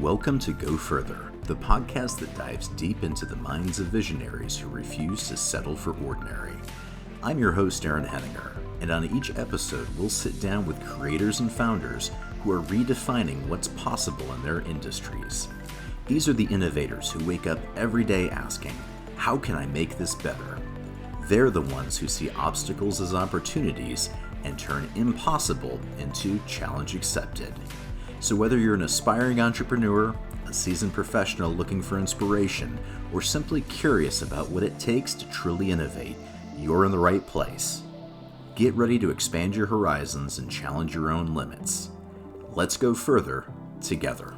Welcome to Go Further, the podcast that dives deep into the minds of visionaries who refuse to settle for ordinary. I'm your host, Aaron Henninger, and on each episode, we'll sit down with creators and founders who are redefining what's possible in their industries. These are the innovators who wake up every day asking, how can I make this better? They're the ones who see obstacles as opportunities and turn impossible into challenge accepted. So whether you're an aspiring entrepreneur, a seasoned professional looking for inspiration, or simply curious about what it takes to truly innovate, you're in the right place. Get ready to expand your horizons and challenge your own limits. Let's go further together.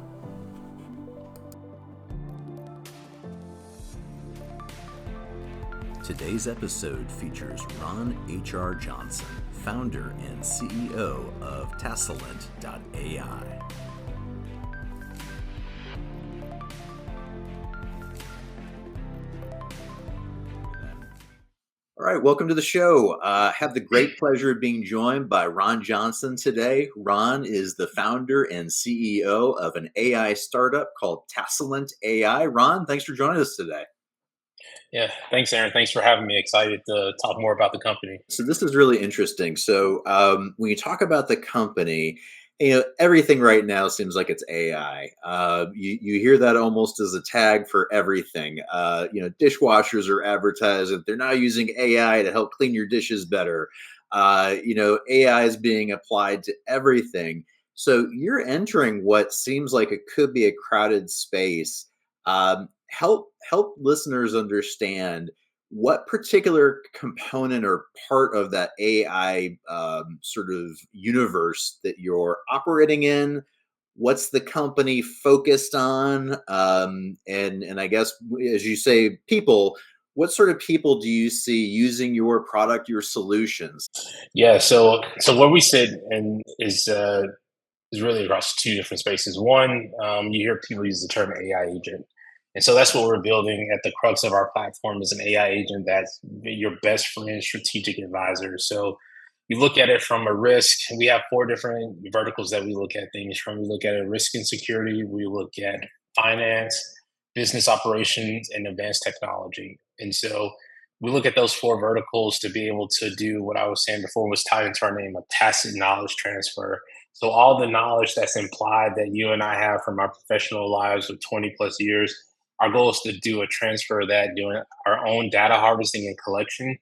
Today's episode features Ron H.R. Johnson, founder and CEO of Tassalent.ai. All right, welcome to the show. I have the great pleasure of being joined by Ron Johnson today. Ron is the founder and CEO of an AI startup called Tassalent.ai. Ron, thanks for joining us today. Yeah, thanks, Aaron. Thanks for having me. Excited to talk more about the company. So this is really interesting. So when you talk about the company, everything right now seems like it's AI. You hear that almost as a tag for everything. Dishwashers are advertising they're now using AI to help clean your dishes better. AI is being applied to everything. So you're entering what seems like it could be a crowded space. Help listeners understand what particular component or part of that AI sort of universe that you're operating in? What's the company focused on? And I guess, as you say, people, what sort of people do you see using your product, your solutions? Yeah, so where we sit and is really across two different spaces. One, you hear people use the term AI agent, and so that's what we're building at the crux of our platform is an AI agent that's your best friend, strategic advisor. So you look at it from a risk. We have four different verticals that we look at things from. We look at it risk and security. We look at finance, business operations, and advanced technology. And so we look at those four verticals to be able to do what I was saying before was tied into our name, a tacit knowledge transfer. So all the knowledge that's implied that you and I have from our professional lives of 20 plus years, our goal is to do a transfer of that, doing our own data harvesting and collection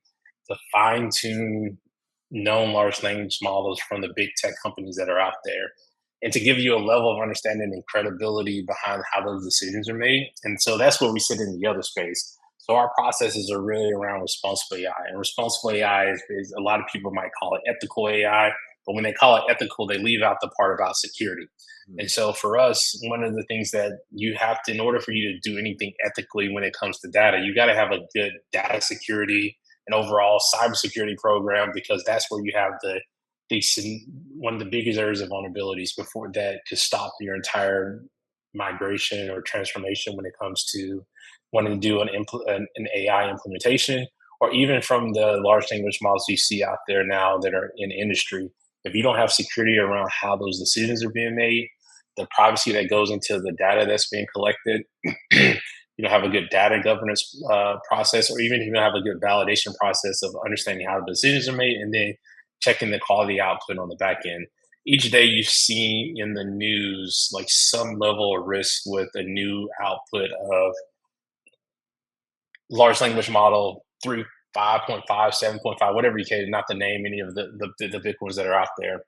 to fine tune known large language models from the big tech companies that are out there and to give you a level of understanding and credibility behind how those decisions are made. And so that's where we sit in the other space. So our processes are really around responsible AI. And responsible AI is a lot of people might call it ethical AI, but when they call it ethical, they leave out the part about security. Hmm. And so for us, one of the things that you have to, in order for you to do anything ethically when it comes to data, you got to have a good data security and overall cybersecurity program because that's where you have one of the biggest areas of vulnerabilities before that could stop your entire migration or transformation when it comes to wanting to do an AI implementation, or even from the large language models you see out there now that are in industry. If you don't have security around how those decisions are being made, the privacy that goes into the data that's being collected, you don't have a good data governance process, or even if you don't have a good validation process of understanding how the decisions are made, and then checking the quality output on the back end. Each day you see in the news like some level of risk with a new output of large language model 3, 5.5, 7.5, whatever you can, not to name any of the big ones that are out there.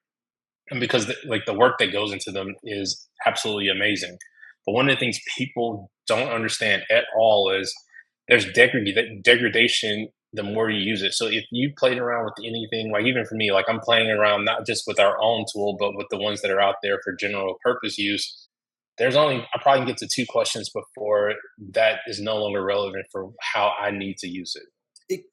And because the work that goes into them is absolutely amazing. But one of the things people don't understand at all is there's degradation the more you use it. So if you played around with anything, like even for me, like I'm playing around not just with our own tool, but with the ones that are out there for general purpose use, I probably can get to two questions before that is no longer relevant for how I need to use it.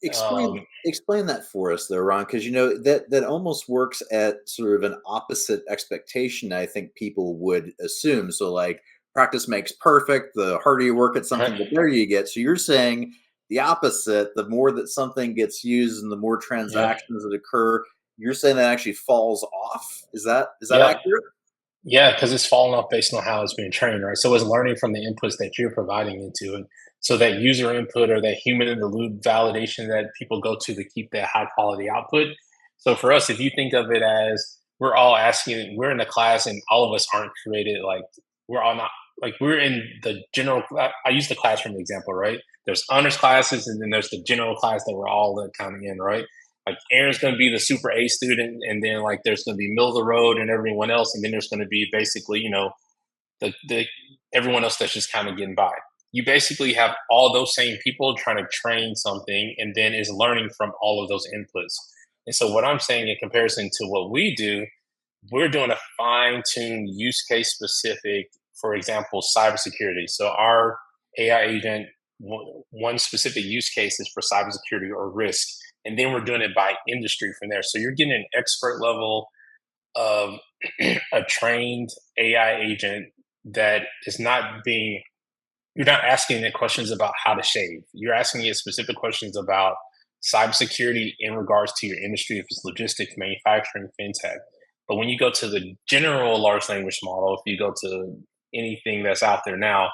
Explain that for us, though, Ron, because that almost works at sort of an opposite expectation. I think people would assume. So, like, practice makes perfect. The harder you work at something, the better you get. So you're saying the opposite. The more that something gets used, and the more Yeah. transactions that occur, you're saying that actually falls off. Is that Yeah. accurate? Yeah, because it's falling off based on how it's being trained, right? So it's learning from the inputs that you're providing into it. So that user input or that human in the loop validation that people go to keep that high quality output. So for us, if you think of it as we're all asking, we're in a class and all of us aren't created like we're all not like we're in the general. I use the classroom example, right? There's honors classes and then there's the general class that we're all kind of in, right? Like Aaron's going to be the super A student, and then like there's going to be middle of the road and everyone else, and then there's going to be basically the everyone else that's just kind of getting by. You basically have all those same people trying to train something, and then is learning from all of those inputs. And so what I'm saying in comparison to what we do, we're doing a fine-tuned use case specific, for example, cybersecurity. So our AI agent, one specific use case is for cybersecurity or risk, and then we're doing it by industry from there. So you're getting an expert level of a trained AI agent that is not being you're not asking it questions about how to shave. You're asking it specific questions about cybersecurity in regards to your industry, if it's logistics, manufacturing, fintech. But when you go to the general large language model, if you go to anything that's out there now,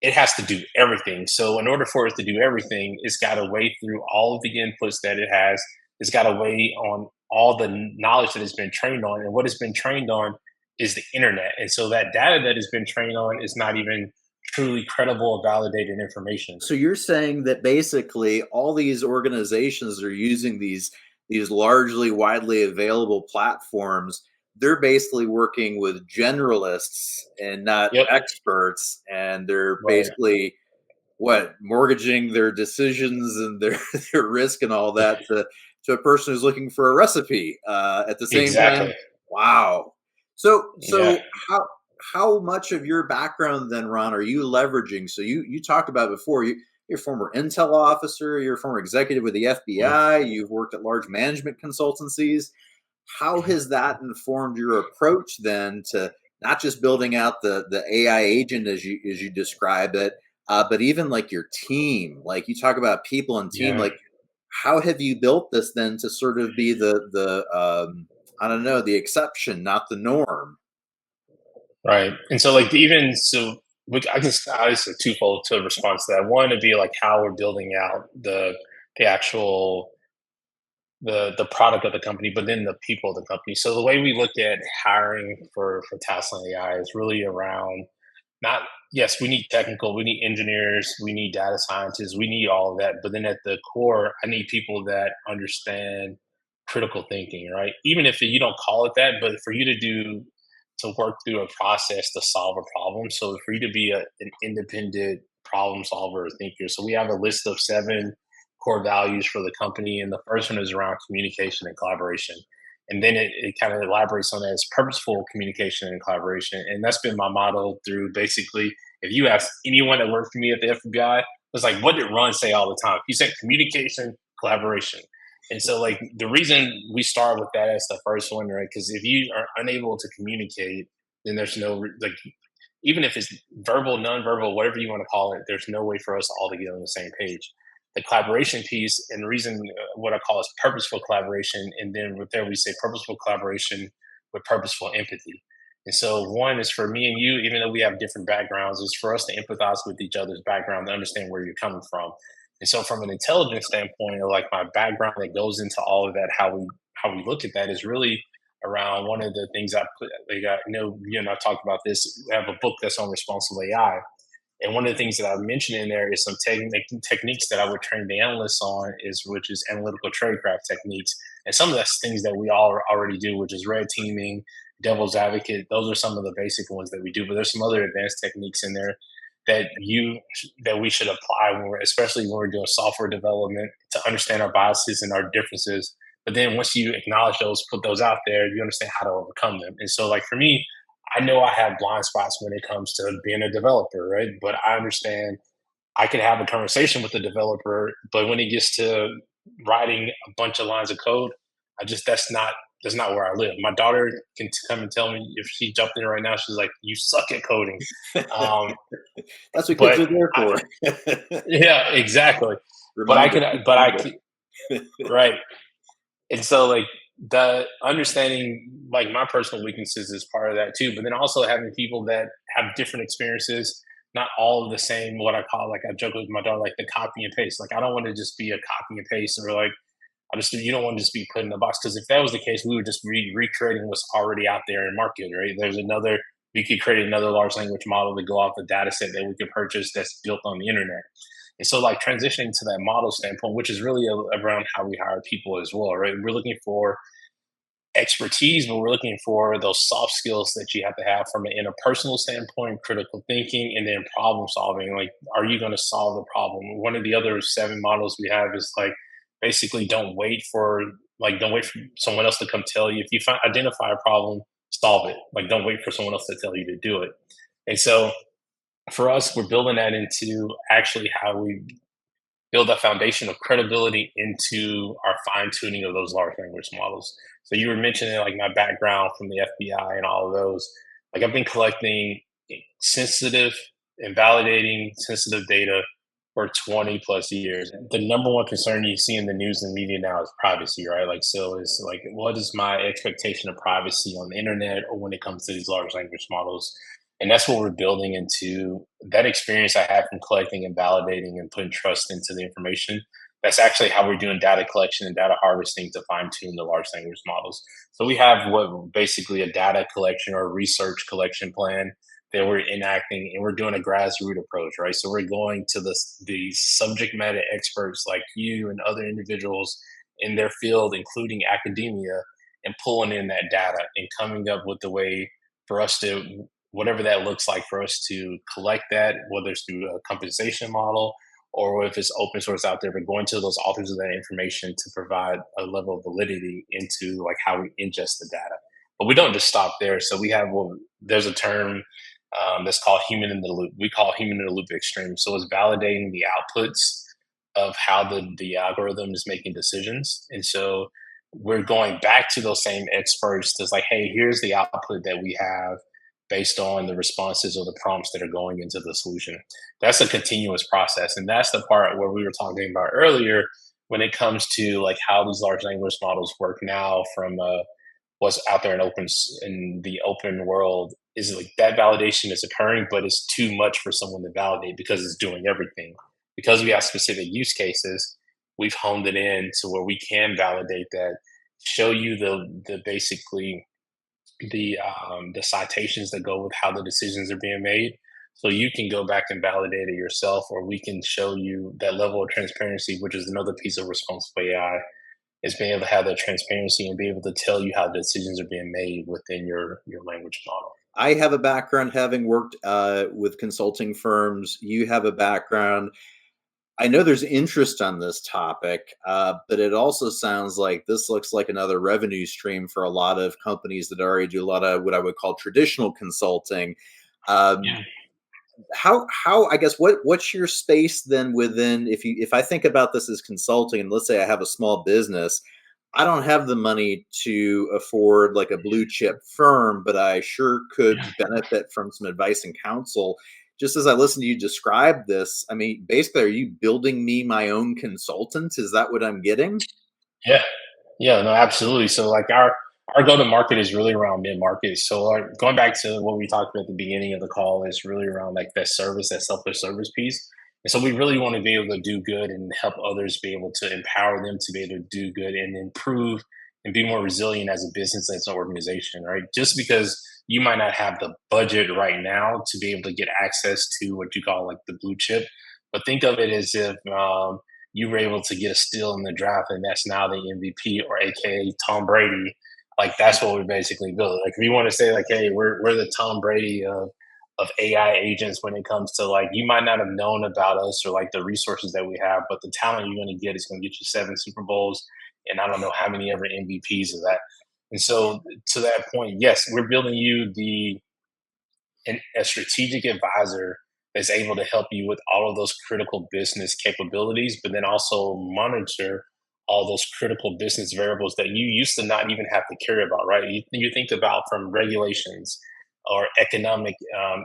it has to do everything. So in order for it to do everything, it's got to weigh through all of the inputs that it has. It's got to weigh on all the knowledge that it's been trained on. And what it's been trained on is the internet. And so that data that it's been trained on is not even truly credible or validated information. So you're saying that basically all these organizations are using these largely widely available platforms. They're basically working with generalists and not Yep. experts, and they're Right. basically what mortgaging their decisions and their their risk and all that to a person who's looking for a recipe at the same time. Exactly. Wow. Yeah. So how much of your background then, Ron, are you leveraging? So you talked about before you're a former intel officer, you're a former executive with the Mhm. FBI, you've worked at large management consultancies. How Mhm. has that informed your approach then to not just building out the AI agent as you describe it, but even like your team? Like you talk about people and team. Yeah. Like how have you built this then to sort of be the I don't know, the exception, not the norm? Right. And so, like, even so, I can I just a twofold to response to that. One would be like how we're building out the actual the product of the company, but then the people of the company. So the way we look at hiring for Tasland AI is really around not yes, we need technical, we need engineers, we need data scientists, we need all of that. But then at the core, I need people that understand critical thinking, right? Even if you don't call it that, but for you to work through a process to solve a problem. So for you to be an independent problem solver or thinker. So we have a list of 7 core values for the company. And the first one is around communication and collaboration. And then it kind of elaborates on that as purposeful communication and collaboration. And that's been my motto through basically, if you ask anyone that worked for me at the FBI, it's like, what did Ron say all the time? He said communication, collaboration. And so, like, the reason we start with that as the first one, right? Because if you are unable to communicate, then there's no, like, even if it's verbal, nonverbal, whatever you want to call it, there's no way for us all to get on the same page. The collaboration piece, and the reason what I call is purposeful collaboration, and then with there we say purposeful collaboration with purposeful empathy. And so one is for me and you, even though we have different backgrounds, is for us to empathize with each other's background to understand where you're coming from. And so from an intelligence standpoint, or like my background that goes into all of that, how we look at that is really around one of the things I put. Like I know you and I talked about this. We have a book that's on responsible AI, and one of the things that I mentioned in there is some techniques that I would train the analysts on, is which is analytical tradecraft techniques, and some of that's things that we all already do, which is red teaming, devil's advocate. Those are some of the basic ones that we do, but there's some other advanced techniques in there that we should apply when we're, especially when we're doing software development, to understand our biases and our differences. But then once you acknowledge those, put those out there, you understand how to overcome them. And so, like for me, I know I have blind spots when it comes to being a developer, right? But I understand I can have a conversation with the developer, but when it gets to writing a bunch of lines of code, I just that's not where I live. My daughter can come and tell me if she jumped in right now. She's like, "You suck at coding," um, That's what kids but are there I, for. yeah, exactly. But I Reminder, can, keep it but I humble. can, right. And so, like, the understanding like my personal weaknesses is part of that too, but then also having people that have different experiences, not all of the same, what I call, like I joke with my daughter, like the copy and paste. Like I don't want to just be a copy and paste, or like I just, you don't want to just be put in a box, because if that was the case, we would just be recreating what's already out there in market, right? We could create another large language model to go off the data set that we could purchase that's built on the internet. And so, like transitioning to that model standpoint, which is really around how we hire people as well, right? We're looking for expertise, but we're looking for those soft skills that you have to have from an interpersonal standpoint, critical thinking, and then problem solving. Like, are you going to solve the problem? One of the other seven models we have is like basically don't wait for someone else to come tell you. If you identify a problem, solve it. Like, don't wait for someone else to tell you to do it. And so for us, we're building that into actually how we build that foundation of credibility into our fine tuning of those large language models. So you were mentioning like my background from the FBI and all of those. Like I've been collecting sensitive and validating sensitive data for 20 plus years. The number one concern you see in the news and media now is privacy, right? Like, so it's like, what is my expectation of privacy on the internet or when it comes to these large language models? And that's what we're building into that experience I have from collecting and validating and putting trust into the information. That's actually how we're doing data collection and data harvesting to fine tune the large language models. So we have what basically a data collection or research collection plan that we're enacting, and we're doing a grassroots approach, right? So we're going to the subject matter experts like you and other individuals in their field, including academia, and pulling in that data and coming up with the way for us to, whatever that looks like, for us to collect that, whether it's through a compensation model or if it's open source out there, but going to those authors of that information to provide a level of validity into like how we ingest the data. But we don't just stop there. So we have, well, there's a term that's called human in the loop. We call human in the loop extreme. So it's validating the outputs of how the algorithm is making decisions. And so we're going back to those same experts that's like, hey, here's the output that we have based on the responses or the prompts that are going into the solution. That's a continuous process. And that's the part where we were talking about earlier when it comes to like how these large language models work now from what's out there in the open world, is like that validation is occurring, but it's too much for someone to validate because it's doing everything. Because we have specific use cases, we've honed it in to where we can validate that, show you the basically the citations that go with how the decisions are being made, so you can go back and validate it yourself, or we can show you that level of transparency, which is another piece of responsible AI, is being able to have that transparency and be able to tell you how decisions are being made within your language model. I have a background having worked with consulting firms. You have a background. I know there's interest on this topic, but it also sounds like this looks like another revenue stream for a lot of companies that already do a lot of what I would call traditional consulting. Um, Yeah. how I guess what's your space then within, if I think about this as consulting, and let's say I have a small business, I don't have the money to afford like a blue chip firm, but I sure Yeah. could benefit from some advice and counsel. Just as I listen to you describe this, I mean, basically, are you building me my own consultant? Is that what I'm getting? Yeah. Yeah, no, absolutely. So like our go to market is really around mid market. So going back to what we talked about at the beginning of the call, is really around like that service, that selfless service piece. And so we really want to be able to do good and help others be able to empower them to be able to do good and improve and be more resilient as a business, as an organization, right? Just because you might not have the budget right now to be able to get access to what you call like the blue chip, but think of it as if you were able to get a steal in the draft, and that's now the MVP, or AKA Tom Brady. Like that's what we basically build. Like if you want to say like, hey, we're the Tom Brady of AI agents when it comes to like, you might not have known about us or like the resources that we have, but the talent you're going to get is going to get you seven Super Bowls and I don't know how many ever MVPs of that. And so to that point, yes, we're building you a strategic advisor that's able to help you with all of those critical business capabilities, but then also monitor all those critical business variables that you used to not even have to care about, right? You think about from regulations or economic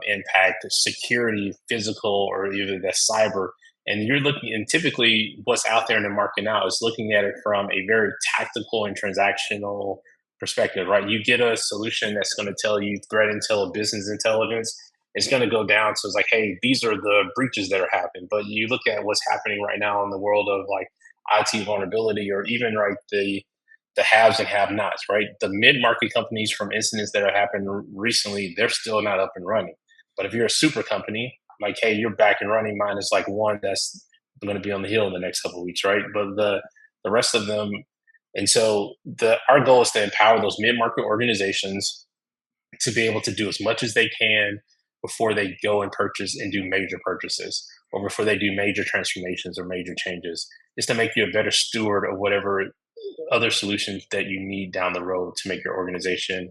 impact, security, physical, or either that cyber. And you're looking, and typically what's out there in the market now is looking at it from a very tactical and transactional perspective, right? You get a solution that's going to tell you threat intel, business intelligence. It's going to go down. So it's like, hey, these are the breaches that are happening. But you look at what's happening right now in the world of like IT vulnerability, or even right the haves and have nots, right? The mid market companies from incidents that have happened recently, they're still not up and running. But if you're a super company, like, hey, you're back and running. Mine is like one that's going to be on the hill in the next couple of weeks, right? But the rest of them, and so the our goal is to empower those mid market organizations to be able to do as much as they can before they go and purchase and do major purchases, or before they do major transformations or major changes, is to make you a better steward of whatever other solutions that you need down the road to make your organization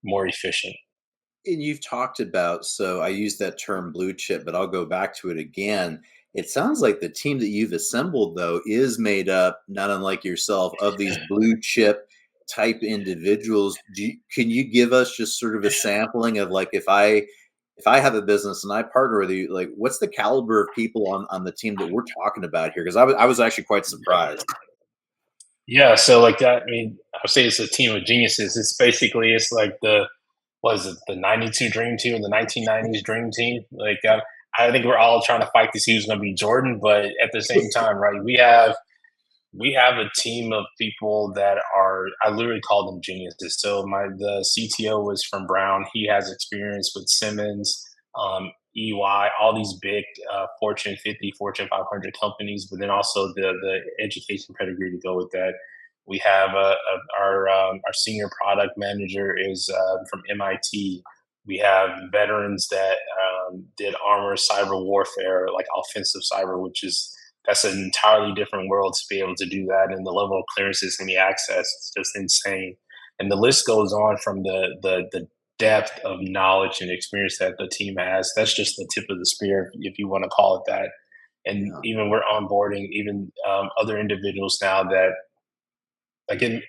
more efficient. And you've talked about, so I use that term blue chip, but I'll go back to it again. It sounds like the team that you've assembled, though, is made up, not unlike yourself, of these blue chip type individuals. Can you give us just sort of a sampling of like if I have a business and I partner with you, like what's the caliber of people on the team that we're talking about here? Because I was actually quite surprised. Yeah, so like that, I mean, I would say it's a team of geniuses. It's basically it's like the was it the '92 Dream Team or the 1990s Dream Team? Like I think we're all trying to fight to see who's going to be Jordan, but at the same time, right? We have a team of people that are, I literally call them geniuses. So the CTO was from Brown. He has experience with Simmons, EY, all these big Fortune 50, Fortune 500 companies, but then also the education pedigree to go with that. We have our senior product manager is from MIT. We have veterans that did armor cyber warfare, like offensive cyber, which is that's an entirely different world to be able to do that, and the level of clearances and the access is just insane. And the list goes on from the depth of knowledge and experience that the team has. That's just the tip of the spear, if you want to call it that. And Yeah. even we're onboarding even other individuals now that, again,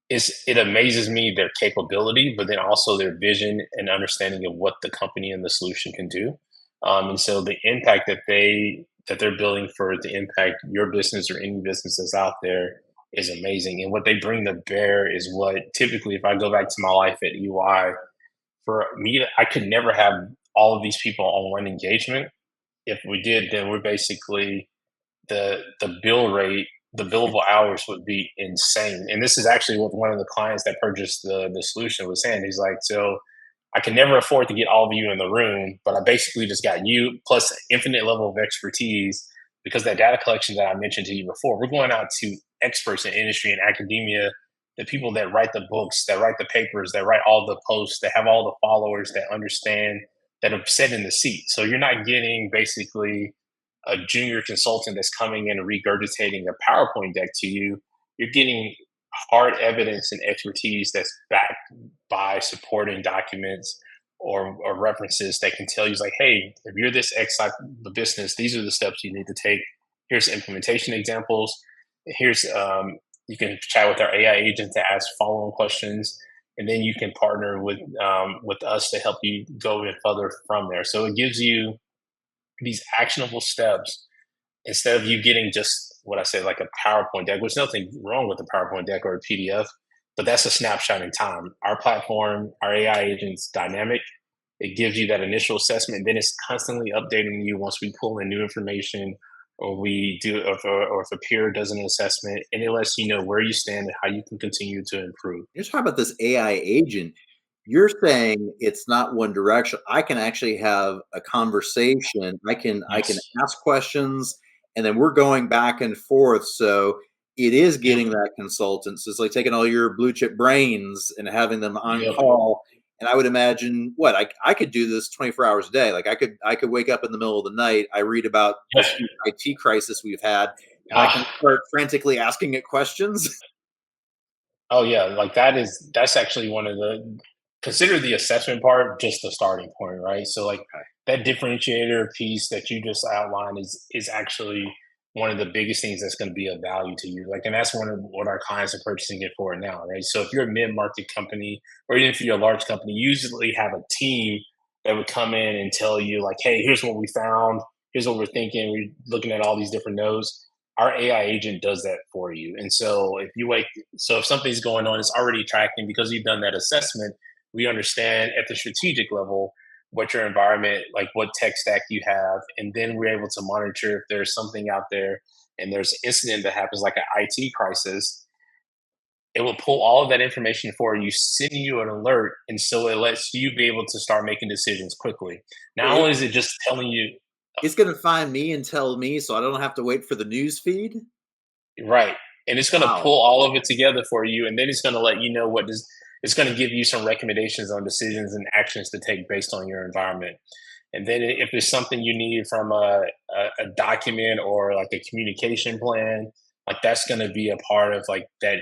it amazes me their capability, but then also their vision and understanding of what the company and the solution can do. And so the impact that they're building for the impact your business or any business that's out there is amazing. And what they bring to bear is what typically, if I go back to my life at EY, for me, I could never have all of these people on one engagement. If we did, then we're basically the bill rate, the billable hours would be insane. And this is actually what one of the clients that purchased the solution was saying. He's like, so I can never afford to get all of you in the room, but I basically just got you plus infinite level of expertise because that data collection that I mentioned to you before, we're going out to experts in industry and academia, the people that write the books, that write the papers, that write all the posts, that have all the followers, that understand, that have sat in the seat. So you're not getting basically a junior consultant that's coming in and regurgitating a PowerPoint deck to you. You're getting hard evidence and expertise that's backed by supporting documents or references that can tell you, like, hey, if you're this X type of business, these are the steps you need to take. Here's implementation examples. Here's you can chat with our AI agent to ask follow-on questions, and then you can partner with us to help you go even further from there. So it gives you these actionable steps instead of you getting just what I say, like a PowerPoint deck, which nothing wrong with a PowerPoint deck or a PDF, but that's a snapshot in time. Our platform, our AI agent's dynamic. It gives you that initial assessment, then it's constantly updating you once we pull in new information or we do, or if a peer does an assessment, and it lets you know where you stand and how you can continue to improve. You're talking about this AI agent. You're saying it's not one direction. I can actually have a conversation. I can Yes. ask questions, and then we're going back and forth. So it is Yep. getting that consultant. So it's like taking all your blue chip brains and having them on Yep. call. And I would imagine what I could do this 24 hours a day. Like I could wake up in the middle of the night. I read about this huge IT crisis we've had, and I can Ah, start frantically asking it questions. oh yeah, like that's actually one of the, consider the assessment part just the starting point, right? So like that differentiator piece that you just outlined is actually one of the biggest things that's going to be of value to you. Like, and that's one of what our clients are purchasing it for now, right? So if you're a mid-market company, or even if you're a large company, you usually have a team that would come in and tell you like, hey, here's what we found. here's what we're thinking. We're looking at all these different nodes. Our AI agent does that for you. And so if something's going on, it's already tracking because you've done that assessment. We understand at the strategic level what your environment, like what tech stack you have, and then we're able to monitor if there's something out there and there's an incident that happens like an IT crisis. It will pull all of that information for you, send you an alert, and so it lets you be able to start making decisions quickly. Not It, only is it just telling you, it's going to find me and tell me, so I don't have to wait for the news feed. right, and it's going to Wow. pull all of it together for you, and then it's going to let you know it's going to give you some recommendations on decisions and actions to take based on your environment. And then if there's something you need from a document or like a communication plan, like that's going to be a part of like that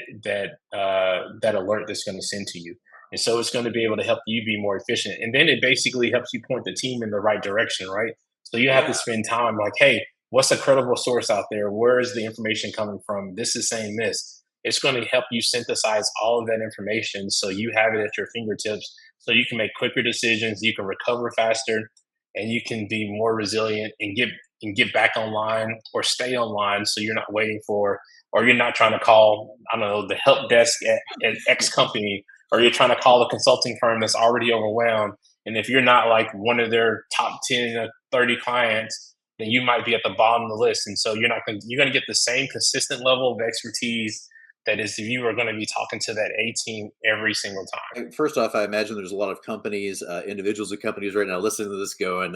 alert that's going to send to you. And so it's going to be able to help you be more efficient. And then it basically helps you point the team in the right direction, right? So you have to Yeah. spend time like, hey, what's a credible source out there? Where is the information coming from? This is saying this. It's going to help you synthesize all of that information so you have it at your fingertips so you can make quicker decisions, you can recover faster, and you can be more resilient and get back online or stay online so you're not waiting for or you're not trying to call, I don't know, the help desk at X company, or you're trying to call a consulting firm that's already overwhelmed. And if you're not like one of their top 10 or 30 clients, then you might be at the bottom of the list. And so you're going to get the same consistent level of expertise that is if you were going to be talking to that A team every single time. First off, I imagine there's a lot of companies, individuals and companies right now listening to this going,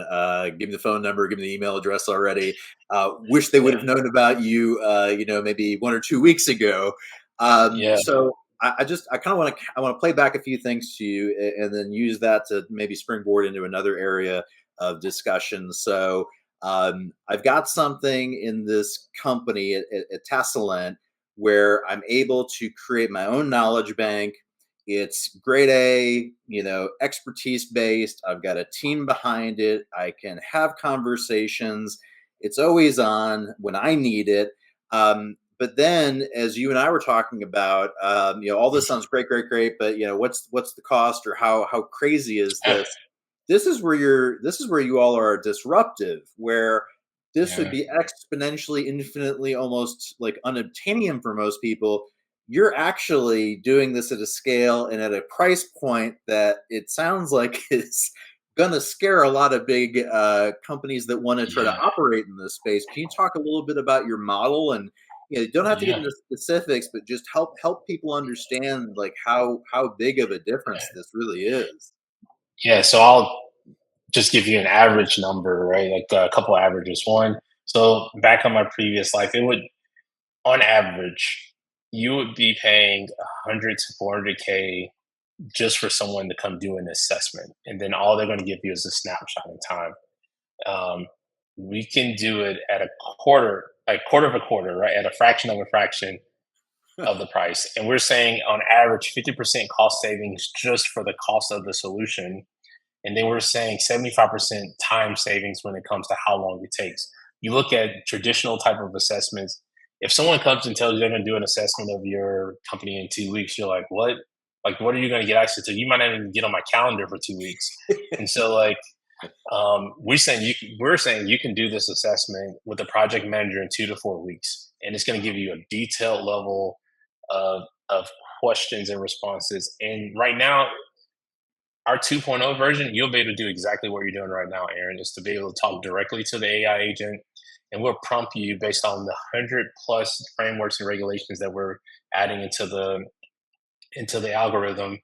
give me the phone number, give me the email address already. Wish they would Yeah. have known about you, maybe 1 or 2 weeks ago. Yeah. So I kind of want to play back a few things to you and then use that to maybe springboard into another area of discussion. So I've got something in this company at Tessalent where I'm able to create my own knowledge bank. It's grade A, expertise based. I've got a team behind it. I can have conversations. It's always on when I need it. But then, as you and I were talking about, all this sounds great, great, great. But what's the cost, or how crazy is this? This is where you all are disruptive, where this would Yeah. be exponentially, infinitely, almost like unobtainium for most people. You're actually doing this at a scale and at a price point that it sounds like is going to scare a lot of big companies that want to try to Yeah. operate in this space. Can you talk a little bit about your model? And you don't have to get Yeah. into specifics, but just help people understand like how big of a difference this really is. Yeah. So I'll just give you an average number, right? Like a couple averages. One, so back on my previous life, it would, on average, you would be paying 100 to 400K just for someone to come do an assessment, and then all they're going to give you is a snapshot in time. Um, we can do it at a quarter, like quarter of a quarter, right? At a fraction of a fraction of the price, and we're saying on average 50% cost savings just for the cost of the solution, and then we're saying 75% time savings when it comes to how long it takes. You look at traditional type of assessments. If someone comes and tells you they're going to do an assessment of your company in 2 weeks, you're like, what? Like, what are you going to get access to? You might not even get on my calendar for 2 weeks. And so, like, we're saying you can do this assessment with a project manager in 2 to 4 weeks, and it's going to give you a detailed level of questions and responses. And right now, our 2.0 version, you'll be able to do exactly what you're doing right now, Aaron, is to be able to talk directly to the AI agent, and we'll prompt you based on the 100+ frameworks and regulations that we're adding into the algorithm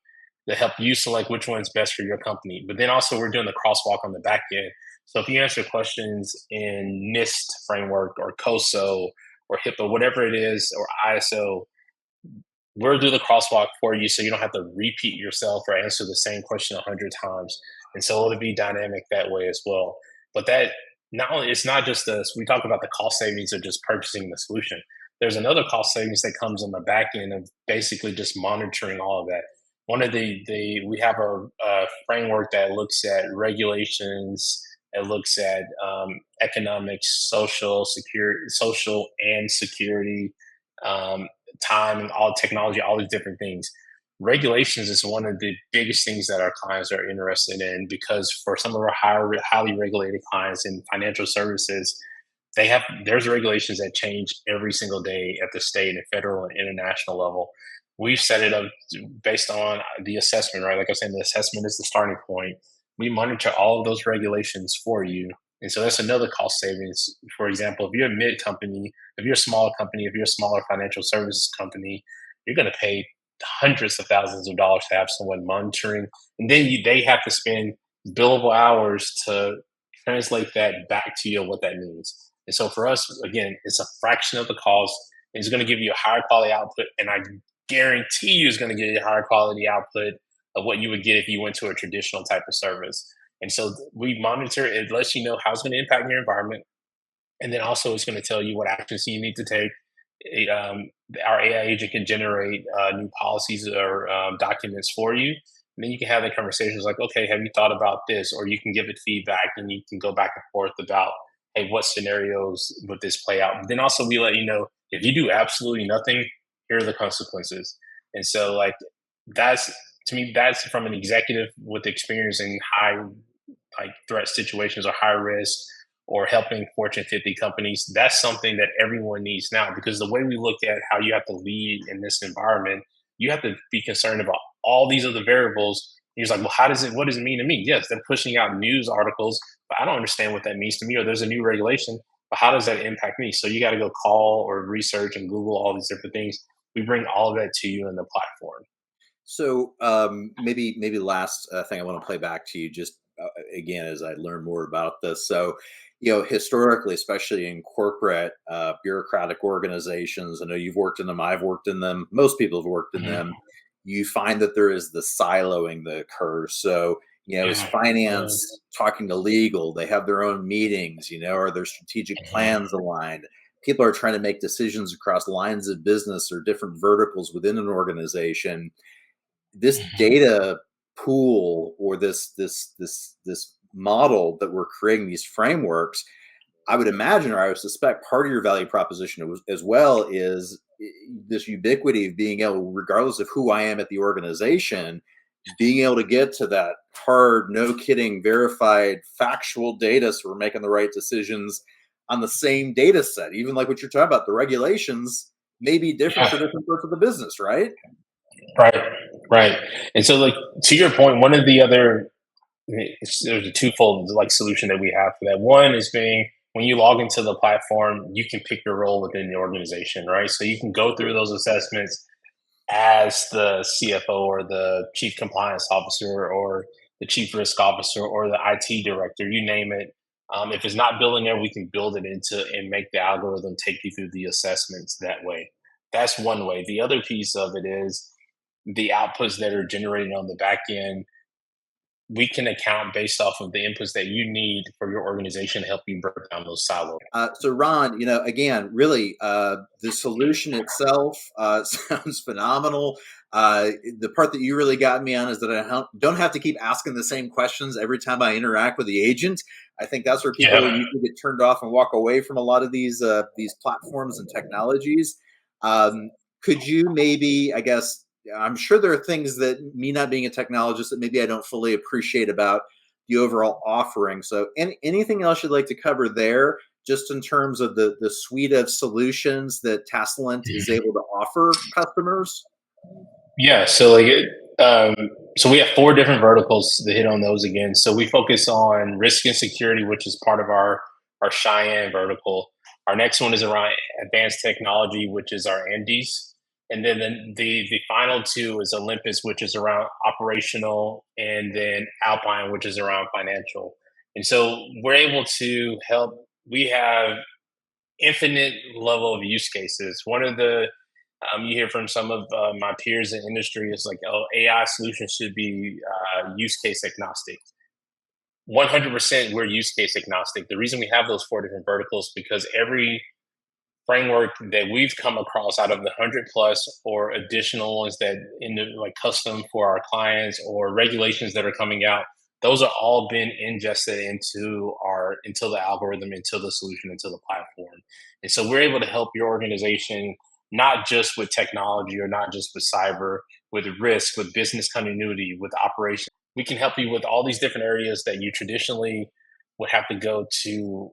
to help you select which one's best for your company. But then also we're doing the crosswalk on the back end. So if you answer questions in NIST framework or COSO or HIPAA, whatever it is, or ISO, we'll do the crosswalk for you so you don't have to repeat yourself or answer the same question 100 times. And so it'll be dynamic that way as well. But that not only it's not just this, we talk about the cost savings of just purchasing the solution. There's another cost savings that comes on the back end of basically just monitoring all of that. One of the we have a framework that looks at regulations, it looks at economics, social and security, um, time and all technology, all these different things. regulations is one of the biggest things that our clients are interested in, because for some of our highly regulated clients in financial services, there's regulations that change every single day at the state and federal and international level. We've set it up based on the assessment, right? Like I was saying, the assessment is the starting point. We monitor all of those regulations for you. And so that's another cost savings. For example, if you're a mid company, if you're a smaller company, if you're a smaller financial services company, you're going to pay hundreds of thousands of dollars to have someone monitoring. And then they have to spend billable hours to translate that back to you what that means. And so for us, again, it's a fraction of the cost. It's going to give you a higher quality output, and I guarantee you it's going to give you a higher quality output of what you would get if you went to a traditional type of service. And so we monitor it, lets you know how it's going to impact your environment, and then also it's going to tell you what actions you need to take. Our AI agent can generate new policies or documents for you. And then you can have the conversations like, okay, have you thought about this? Or you can give it feedback and you can go back and forth about, hey, what scenarios would this play out? But then also we let you know if you do absolutely nothing, here are the consequences. And so like that's to me, that's from an executive with experience in high like threat situations or high risk or helping Fortune 50 companies. That's something that everyone needs now, because the way we look at how you have to lead in this environment, you have to be concerned about all these other variables. He's like, well, what does it mean to me? Yes, they're pushing out news articles, but I don't understand what that means to me, or there's a new regulation, but how does that impact me? So you got to go call or research and Google all these different things. We bring all of that to you in the platform. So maybe last thing I want to play back to you, just again as I learn more about this. So historically, especially in corporate bureaucratic organizations, I know you've worked in them. I've worked in them. Most people have worked in them. Mhm. You find that there is the siloing that occurs. So is Yeah. Yeah. finance talking to legal? They have their own meetings. Are their strategic Mhm. plans aligned? People are trying to make decisions across lines of business or different verticals within an organization. This Mhm. data pool, or this model that we're creating, these frameworks, I would imagine, or I would suspect, part of your value proposition as well is this ubiquity of being able, regardless of who I am at the organization, being able to get to that hard, no kidding, verified, factual data, so we're making the right decisions on the same data set. Even like what you're talking about, the regulations may be different for Yeah. different parts of the business, right? Right. Right. And so, like to your point, one of the other there's a twofold like solution that we have for that. One is being when you log into the platform, you can pick your role within the organization, right? So you can go through those assessments as the CFO or the chief compliance officer or the chief risk officer or the IT director, you name it. If it's not built in there, we can build it into and make the algorithm take you through the assessments that way. That's one way. The other piece of it is the outputs that are generated on the back end. We can account based off of the inputs that you need for your organization to help you break down those silos. So Ron, again, really, the solution itself sounds phenomenal. The part that you really got me on is that I don't have to keep asking the same questions every time I interact with the agent. I think that's where people Yeah. usually get turned off and walk away from a lot of these platforms and technologies. Um, could you maybe, I guess, I'm sure there are things that me not being a technologist that maybe I don't fully appreciate about the overall offering. So, anything else you'd like to cover there, just in terms of the suite of solutions that Tassalent is able to offer customers? Yeah, so um, so we have four different verticals to hit on those again. So we focus on risk and security, which is part of our Cheyenne vertical. Our next one is around advanced technology, which is our Andes, and then the final two is Olympus, which is around operational, and then Alpine, which is around financial. And so we're able to help. We have infinite level of use cases. One of the you hear from some of my peers in industry is like, oh, AI solutions should be use case agnostic. 100% we're use case agnostic. The reason we have those four different verticals because every framework that we've come across out of the 100 plus or additional ones that in the like custom for our clients or regulations that are coming out, those are all been ingested into the algorithm, into the solution, into the platform. And so we're able to help your organization not just with technology or not just with cyber. with risk, with business continuity, with operations. We can help you with all these different areas that you traditionally would have to go to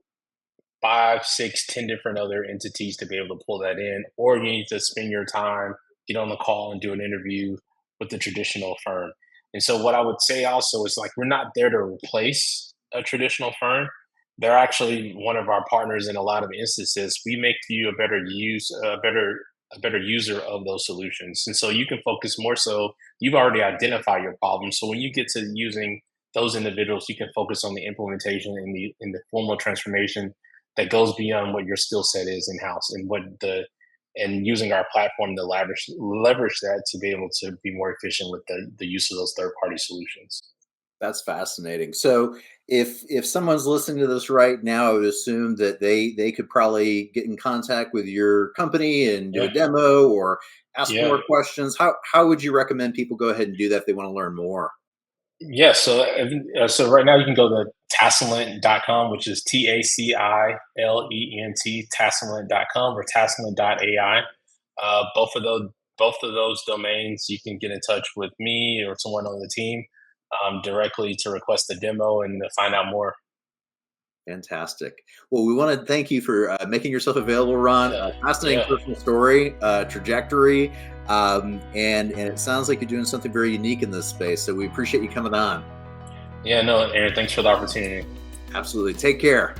five, six, 10 different other entities to be able to pull that in, or you need to spend your time, get on the call and do an interview with the traditional firm. And so what I would say also is like we're not there to replace a traditional firm. They're actually one of our partners in a lot of instances. We make you a better user of those solutions. And so you can focus more so, you've already identified your problem. So when you get to using those individuals, you can focus on the implementation and the formal transformation that goes beyond what your skill set is in house and what the and using our platform to leverage that to be able to be more efficient with the use of those third party solutions. That's fascinating. So if someone's listening to this right now, I would assume that they could probably get in contact with your company and do a Yeah, demo or ask yeah, more questions. How would you recommend people go ahead and do that if they want to learn more? yeah. So so right now you can go to tassilent.com, which is TACILENT, tassilent.com, or tassilent.ai. Both of those domains, you can get in touch with me or someone on the team directly to request a demo and to find out more. Fantastic. Well, we want to thank you for making yourself available, Ron. Yeah, Fascinating yeah, personal story, trajectory, and it sounds like you're doing something very unique in this space. So we appreciate you coming on. yeah. No, Aaron, thanks for the opportunity. Absolutely. Take care.